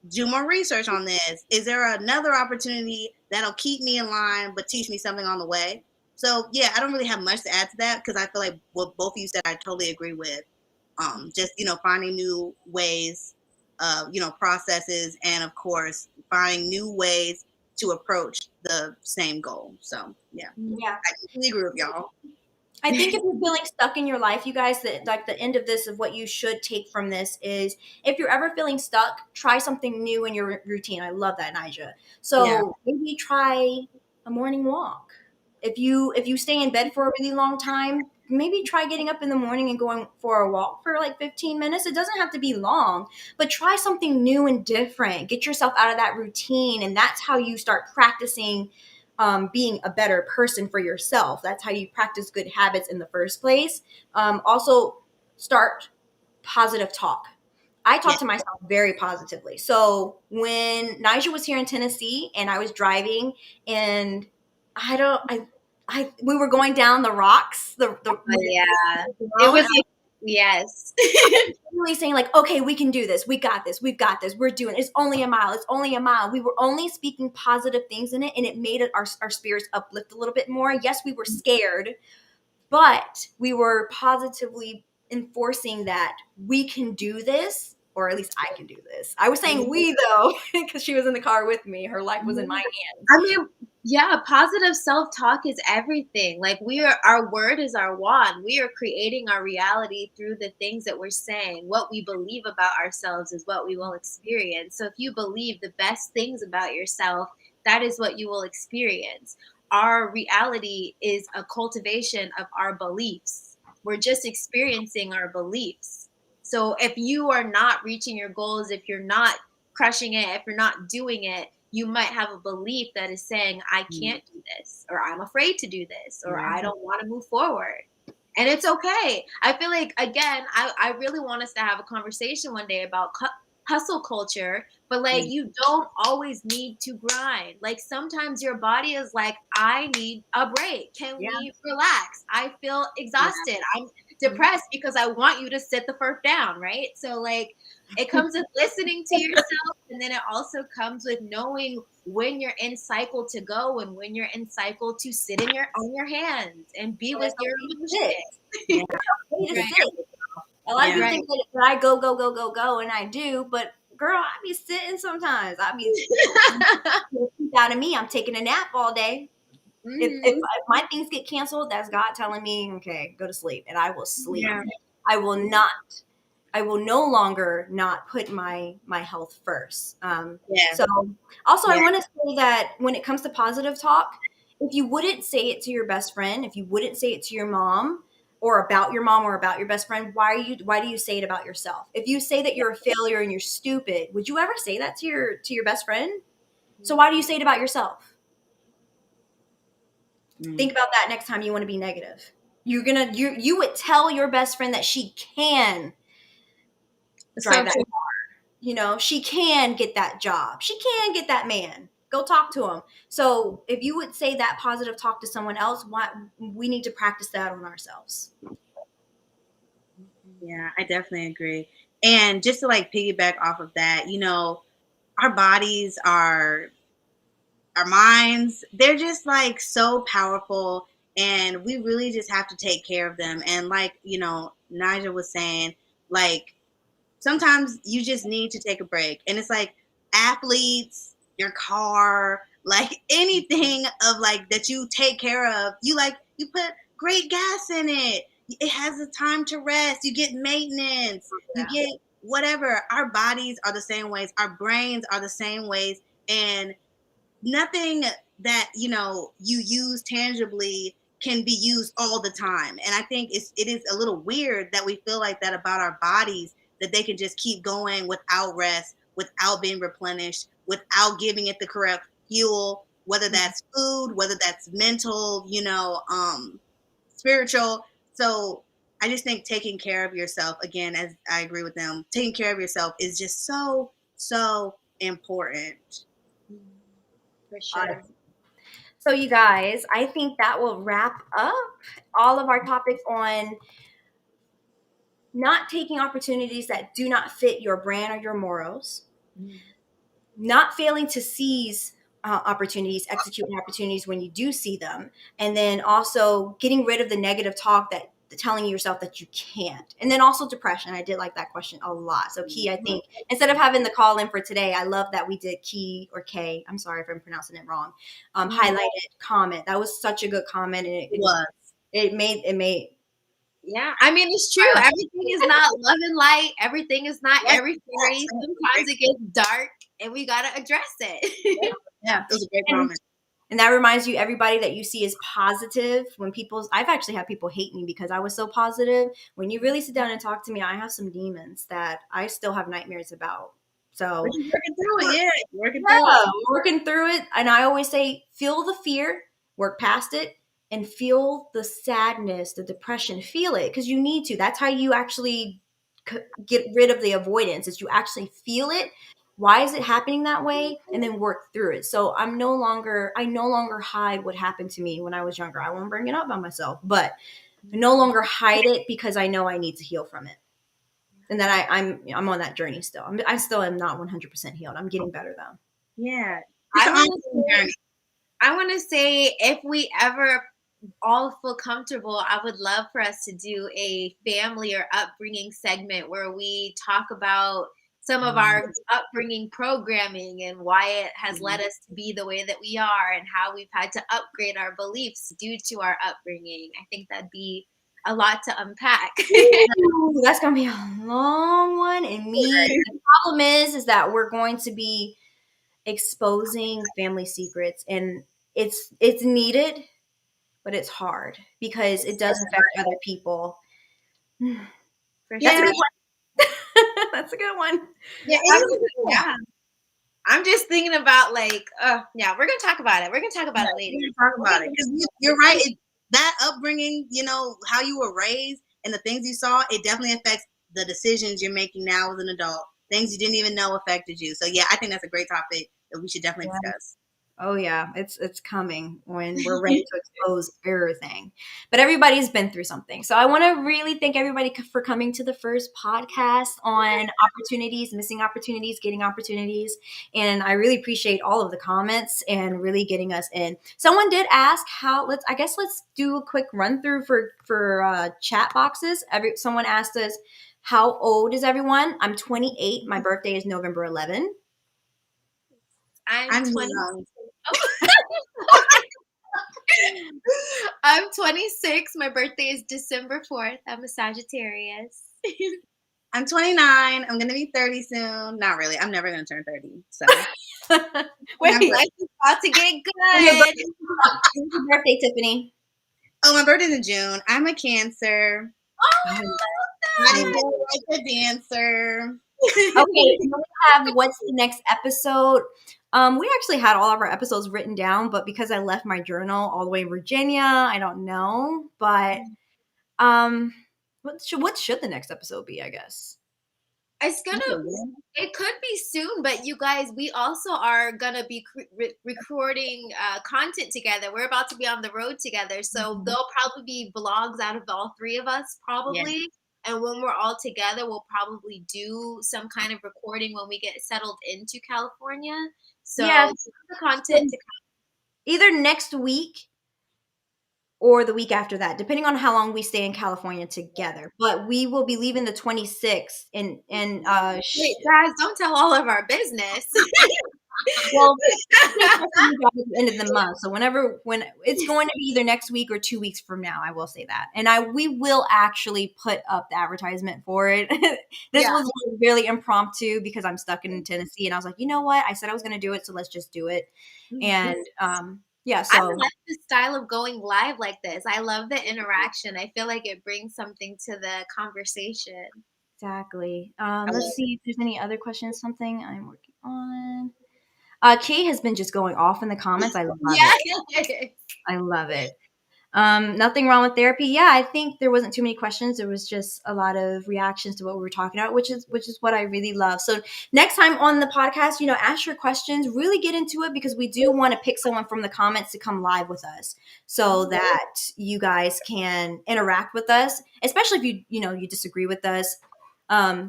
do more research on this? Is there another opportunity that'll keep me in line but teach me something on the way? So yeah, I don't really have much to add to that because I feel like what both of you said, I totally agree with. Just finding new ways, processes, and of course, finding new ways to approach the same goal. So yeah, Yeah. I completely agree with y'all. I think if you're feeling stuck in your life, you guys, that like the end of this of what you should take from this is if you're ever feeling stuck, try something new in your routine. I love that, Nija. Yeah. So maybe try a morning walk. If you stay in bed for a really long time, maybe try getting up in the morning and going for a walk for like 15 minutes. It doesn't have to be long, but try something new and different. Get yourself out of that routine, and that's how you start practicing being a better person for yourself. That's how you practice good habits in the first place. Also, start positive talk. I Yeah. talk to myself very positively. So when Nigel was here in Tennessee and I was driving, and I don't, we were going down the rocks, Yeah. It road, was like, yes. really saying like, okay, we can do this. We got this. We've got this. We're doing it. It's only a mile. It's only a mile. We were only speaking positive things in it, and it made our spirits uplift a little bit more. Yes, we were scared, but we were positively enforcing that we can do this, or at least I can do this. I was saying we though, because she was in the car with me. Her life was in my hands. I mean, yeah, positive self-talk is everything. Like our word is our wand. We are creating our reality through the things that we're saying. What we believe about ourselves is what we will experience. So if you believe the best things about yourself, that is what you will experience. Our reality is a cultivation of our beliefs. We're just experiencing our beliefs. So if you are not reaching your goals, if you're not crushing it, if you're not doing it, you might have a belief that is saying, I can't do this, or I'm afraid to do this, or I don't want to move forward. And it's okay. I feel like, again, I really want us to have a conversation one day about hustle culture, but like, you don't always need to grind. Like, sometimes your body is like, I need a break. Can we relax? I feel exhausted. I'm depressed because I want you to sit the fuck down, right? So like, it comes with listening to yourself, and then it also comes with knowing when you're in cycle to go and when you're in cycle to sit on your hands and be with your emotions. Right. A lot of people think that I go, go, go, go, go, and I do, but girl, I be sitting sometimes. I be out of me. I'm taking a nap all day. If my things get canceled, that's God telling me, okay, go to sleep, and I will sleep. Yeah. I will not. I will no longer not put my health first. So also, I want to say that when it comes to positive talk, if you wouldn't say it to your best friend, if you wouldn't say it to your mom or about your mom or about your best friend, why do you say it about yourself? If you say that you're a failure and you're stupid, would you ever say that to your best friend? So why do you say it about yourself? Think about that next time you want to be negative. You would tell your best friend that she can drive that car. She can get that job. She can get that man. Go talk to him. So if you would say that positive talk to someone else, we need to practice that on ourselves. Yeah, I definitely agree. And just to like piggyback off of that, our bodies are our minds, they're just like so powerful, and we really just have to take care of them. And like, Nigel was saying, like, sometimes you just need to take a break. And it's like athletes, your car, like anything of like that you take care of, you put great gas in it. It has a time to rest. You get maintenance. You get whatever. Our bodies are the same ways. Our brains are the same ways. And nothing that you use tangibly can be used all the time. And I think it is a little weird that we feel like that about our bodies, that they can just keep going without rest, without being replenished, without giving it the correct fuel, whether that's food, whether that's mental, spiritual. So I just think taking care of yourself, again, as I agree with them, taking care of yourself is just so, so important. For sure. So you guys, I think that will wrap up all of our topics on not taking opportunities that do not fit your brand or your morals, not failing to seize opportunities, execute opportunities when you do see them, and then also getting rid of the negative talk that telling yourself that you can't. And then also depression. I did like that question a lot. So Key, I think instead of having the call in for today, I love that we did Key or K. I'm sorry if I'm pronouncing it wrong. Highlighted comment. That was such a good comment, and it made. Yeah, I mean, it's true. Everything is not love and light. Everything is not every fairy. Sometimes it gets dark, and we got to address it. Yeah, it was a great comment. And that reminds you, everybody that you see is positive. I've actually had people hate me because I was so positive. When you really sit down and talk to me, I have some demons that I still have nightmares about. So working through it, working through it. And I always say, feel the fear, work past it, and feel the sadness, the depression. Feel it, because you need to. That's how you actually get rid of the avoidance. Is you actually feel it. Why is it happening that way? And then work through it. So I no longer hide what happened to me when I was younger. I won't bring it up on myself, but I no longer hide it because I know I need to heal from it. And then I'm on that journey still. I still am not 100% healed. I'm getting better though. Yeah. I want to say if we ever all feel comfortable, I would love for us to do a family or upbringing segment where we talk about some of our upbringing programming and why it has led us to be the way that we are and how we've had to upgrade our beliefs due to our upbringing. I think that'd be a lot to unpack. Ooh, that's going to be a long one. And the problem is that we're going to be exposing family secrets, and it's needed, but it's hard because it does affect other people. For That's sure. a good one. That's a good one. Yeah. I'm just thinking about we're gonna talk about it. We're gonna talk about it later. We're gonna talk about it because you're right. That upbringing, how you were raised and the things you saw, it definitely affects the decisions you're making now as an adult. Things you didn't even know affected you. So yeah, I think that's a great topic that we should definitely discuss. Oh yeah, it's coming when we're ready to expose everything. But everybody's been through something. So I want to really thank everybody for coming to the first podcast on opportunities, missing opportunities, getting opportunities. And I really appreciate all of the comments and really getting us in. Someone did ask let's do a quick run through for chat boxes. Someone asked us, how old is everyone? I'm 28. My birthday is November 11. I'm 20. I'm 26. My birthday is December 4th. I'm a Sagittarius. I'm 29. I'm going to be 30 soon. Not really. I'm never going to turn 30. So. Wait, life is about to get good. When's your birthday, Tiffany? Oh, my birthday's in June. I'm a Cancer. Oh, I'm like a dancer. Okay, we have what's the next episode? We actually had all of our episodes written down, but because I left my journal all the way in Virginia, I don't know. But what should the next episode be? I guess it could be soon, but you guys, we also are gonna be recording content together. We're about to be on the road together, so there'll probably be vlogs out of all three of us, probably. Yeah. And when we're all together, we'll probably do some kind of recording when we get settled into California. So yeah, the content to come. Either next week or the week after that, depending on how long we stay in California together. But we will be leaving the 26th. Wait, guys, don't tell all of our business. Well, at the end of the month. So when it's going to be either next week or 2 weeks from now, I will say that. And we will actually put up the advertisement for it. This was really impromptu because I'm stuck in Tennessee, and I was like, you know what? I said I was going to do it, so let's just do it. And Yeah, I so like the style of going live like this. I love the interaction. I feel like it brings something to the conversation. exactly. I Let's love see if there's any other questions. Something I'm working on. Kate has been just going off in the comments. I love it. Yeah. I love it. Nothing wrong with therapy. Yeah, I think there wasn't too many questions. There was just a lot of reactions to what we were talking about, which is what I really love. So next time on the podcast, ask your questions, really get into it, because we do want to pick someone from the comments to come live with us so that you guys can interact with us, especially if you disagree with us,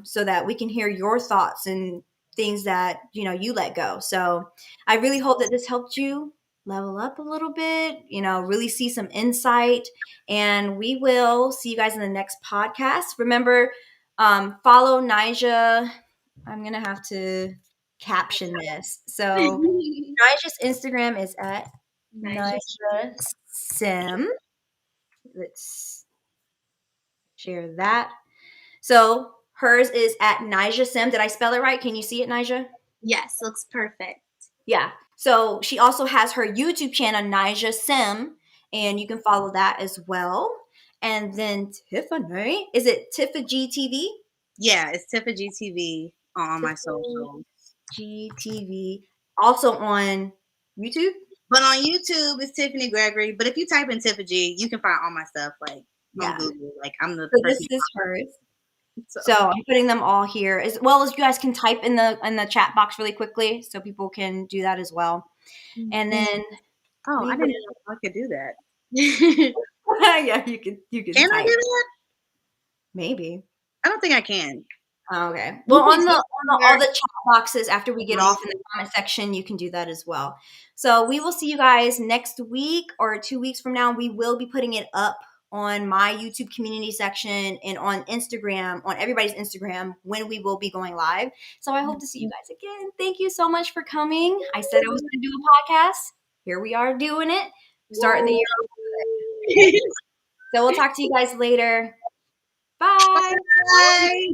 so that we can hear your thoughts and things that you let go. So I really hope that this helped you level up a little bit, really see some insight. And we will see you guys in the next podcast. Remember, follow Nija. I'm going to have to caption this. So Nija's Instagram is at Nija Nija Sym. Let's share that. So hers is at Nija Sym. Did I spell it right? Can you see it, Nija? Yes, looks perfect. Yeah. So she also has her YouTube channel, Nija Sym, and you can follow that as well. And then Tiffany, is it Tiffany GTV? Yeah, it's Tifa GTV on all my Tiffany socials. GTV, also on YouTube. But on YouTube, it's Tiffany Gregory. But if you type in Tifa G, you can find all my stuff like on Yeah. Google. Like I'm the So this person. is hers. So So I'm putting them all here, as well as you guys can type in the chat box really quickly, so people can do that as well. And then oh, we I will, didn't know I could do that. yeah, you can Can I type do that? maybe. I don't think I can. Oh, okay. You Well, can on all the chat boxes after we get off in the Mhm. comment section, you can do that as well. So we will see you guys next week or 2 weeks from now. We will be putting it up on my YouTube community section and on Instagram, on everybody's Instagram, when we will be going live. So I hope to see you guys again. Thank you so much for coming. I said I was going to do a podcast. Here we are doing it, starting the year. So we'll talk to you guys later. Bye. Bye.